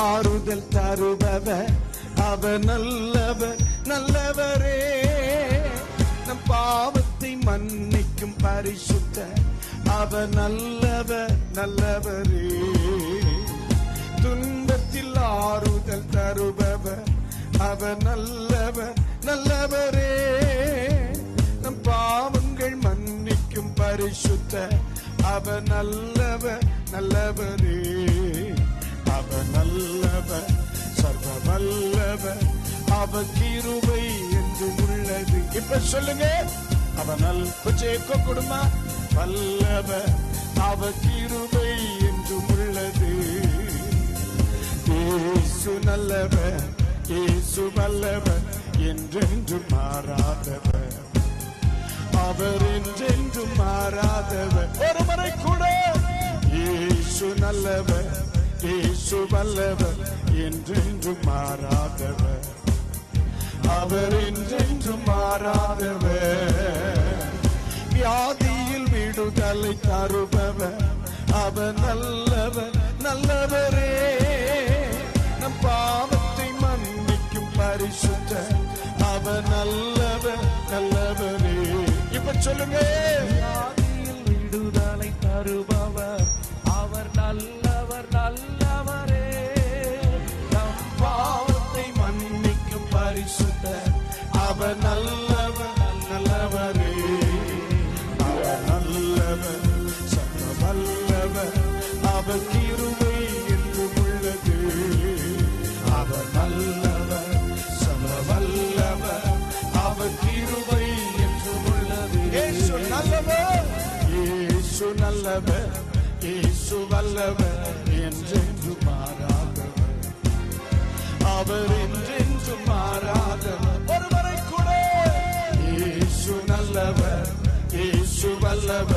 ஆறுதல் தருபவர் அவர் நல்லவர் நல்லவரே. நம் பாவத்தை மன்னிக்கும் பரிசுத்த அவர் நல்லவர் நல்லவரே. துன்பத்தில் ஆறுதல் தருபவர் அவர் நல்லவர் நல்லவரே. நம் பாவங்கள் மன்னிக்கும் பரிசுத்த அவர் நல்லவர் நல்லவரே. அவர் நல்லவர் சர்வ வல்லவர் அவர் கிருபை என்று உள்ளது. இப்ப சொல்லுங்க, அவர் நல்ல கொடுமா வல்லவர் அவர் கிருபை என்று உள்ளது. இயேசு நல்லவர் இயேசு வல்லவர் என்றென்று மாறாதவர் அவர் என்றென்று மாறாதவர். ஒரு முறை கூட இயேசு நல்லவர் இயேசு வல்லவர் என்றென்று மாறாதவர் அவர் என்றென்று மாறாதவர். வியாதியில் விடுதலை தருபவர் அவர் நல்லவர் நல்லவரே. நம் பாவத்தை மன்னிக்கும் பரிசுத்த அவர் நல்லவர் நல்லவரே. இப்ப சொல்லுங்க, வியாதியில் விடுதலை தருபவர் அவர் நல்லவர் நல்லவரே. நம் பாவத்தை மன்னிக்கும் பரிசுத்த அவர் நல்லவர் நல்லவரே. அவர் நல்லவர் சர்வ வல்லவர் அவர் கிருபை என்று உள்ளது. அவர் நல்லவர் சர்வ வல்லவர் அவர் கிருபை என்று உள்ளது. இயேசு நல்லவர் இயேசு நல்லவர் இயேசு வல்லவர் என்றென்று மாறாதவர் அவர் என்றென்று மாறாதவர். ஒருவரை கூட இயேசு நல்லவர் இயேசு வல்லவர்